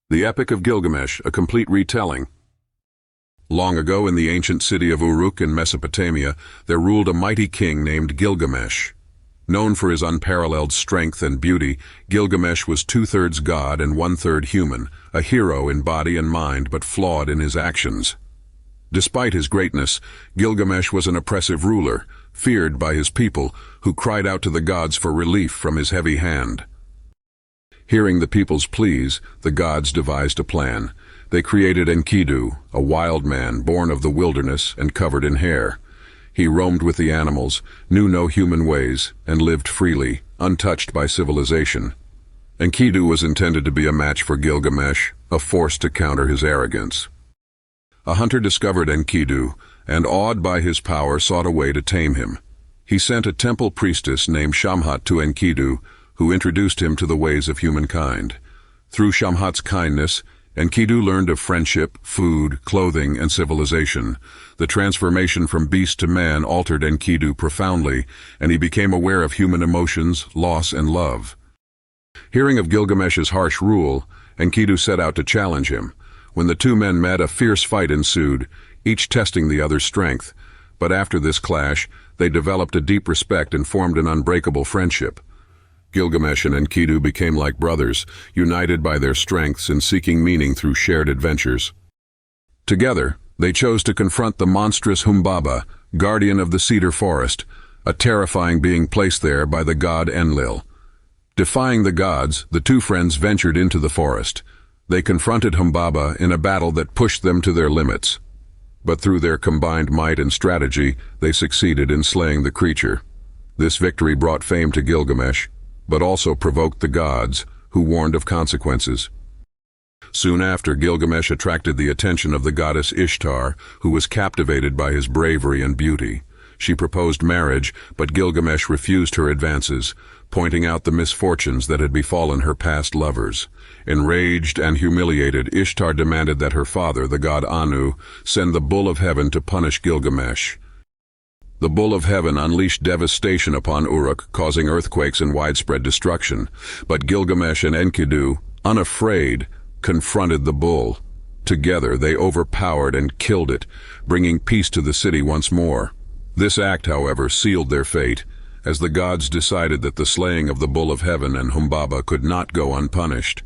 The Epic of Gilgamesh, a complete retelling. Long ago in the ancient city of Uruk in Mesopotamia, there ruled a mighty king named Gilgamesh. Known for his unparalleled strength and beauty, Gilgamesh was two-thirds god and one-third human, a hero in body and mind but flawed in his actions. Despite his greatness, Gilgamesh was an oppressive ruler, feared by his people, who cried out to the gods for relief from his heavy hand. Hearing the people's pleas, the gods devised a plan. They created Enkidu, a wild man born of the wilderness and covered in hair. He roamed with the animals, knew no human ways, and lived freely, untouched by civilization. Enkidu was intended to be a match for Gilgamesh, a force to counter his arrogance. A hunter discovered Enkidu, and awed by his power sought a way to tame him. He sent a temple priestess named Shamhat to Enkidu, who introduced him to the ways of humankind. Through Shamhat's kindness, Enkidu learned of friendship, food, clothing, and civilization. The transformation from beast to man altered Enkidu profoundly, and he became aware of human emotions, loss, and love. Hearing of Gilgamesh's harsh rule, Enkidu set out to challenge him. When the two men met, a fierce fight ensued, each testing the other's strength. But after this clash, they developed a deep respect and formed an unbreakable friendship. Gilgamesh and Enkidu became like brothers, united by their strengths and seeking meaning through shared adventures. Together, they chose to confront the monstrous Humbaba, guardian of the cedar forest, a terrifying being placed there by the god Enlil. Defying the gods, the two friends ventured into the forest. They confronted Humbaba in a battle that pushed them to their limits. But through their combined might and strategy, they succeeded in slaying the creature. This victory brought fame to Gilgamesh, but also provoked the gods, who warned of consequences. Soon after, Gilgamesh attracted the attention of the goddess Ishtar, who was captivated by his bravery and beauty. She proposed marriage, but Gilgamesh refused her advances, pointing out the misfortunes that had befallen her past lovers. Enraged and humiliated, Ishtar demanded that her father, the god Anu, send the bull of heaven to punish Gilgamesh. The bull of heaven unleashed devastation upon Uruk, causing earthquakes and widespread destruction. But Gilgamesh and Enkidu, unafraid, confronted the bull. Together they overpowered and killed it, bringing peace to the city once more. This act, however, sealed their fate, as the gods decided that the slaying of the bull of heaven and Humbaba could not go unpunished.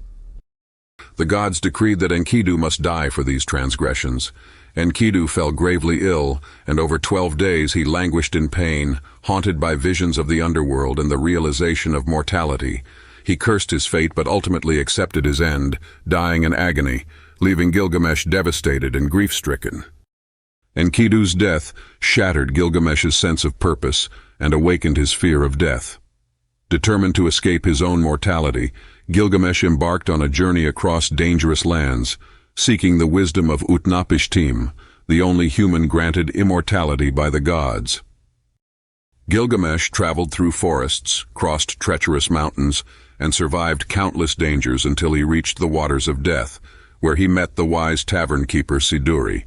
The gods decreed that Enkidu must die for these transgressions. Enkidu fell gravely ill, and over 12 days he languished in pain, haunted by visions of the underworld and the realization of mortality. He cursed his fate but ultimately accepted his end, dying in agony, leaving Gilgamesh devastated and grief-stricken. Enkidu's death shattered Gilgamesh's sense of purpose and awakened his fear of death. Determined to escape his own mortality, Gilgamesh embarked on a journey across dangerous lands, seeking the wisdom of Utnapishtim, the only human granted immortality by the gods. Gilgamesh traveled through forests, crossed treacherous mountains, and survived countless dangers until he reached the waters of death, where he met the wise tavern keeper Siduri.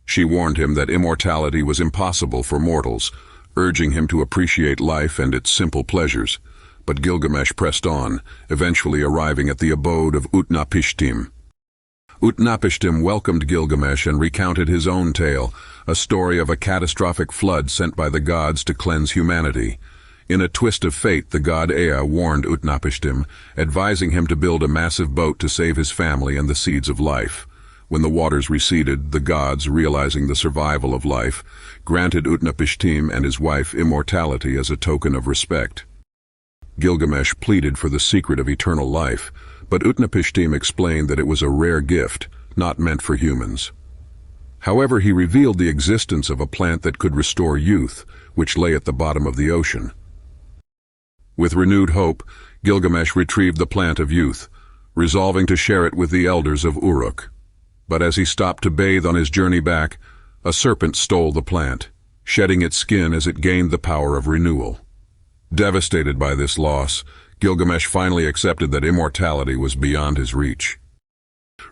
She warned him that immortality was impossible for mortals, urging him to appreciate life and its simple pleasures. But Gilgamesh pressed on, eventually arriving at the abode of Utnapishtim. Utnapishtim welcomed Gilgamesh and recounted his own tale, a story of a catastrophic flood sent by the gods to cleanse humanity. In a twist of fate, the god Ea warned Utnapishtim, advising him to build a massive boat to save his family and the seeds of life. When the waters receded, the gods, realizing the survival of life, granted Utnapishtim and his wife immortality as a token of respect. Gilgamesh pleaded for the secret of eternal life, but Utnapishtim explained that it was a rare gift, not meant for humans. However, he revealed the existence of a plant that could restore youth, which lay at the bottom of the ocean. With renewed hope, Gilgamesh retrieved the plant of youth, resolving to share it with the elders of Uruk. But as he stopped to bathe on his journey back, a serpent stole the plant, shedding its skin as it gained the power of renewal. Devastated by this loss, Gilgamesh finally accepted that immortality was beyond his reach.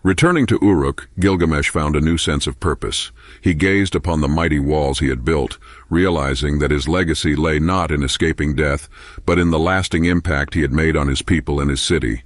Returning to Uruk, Gilgamesh found a new sense of purpose. He gazed upon the mighty walls he had built, realizing that his legacy lay not in escaping death, but in the lasting impact he had made on his people and his city.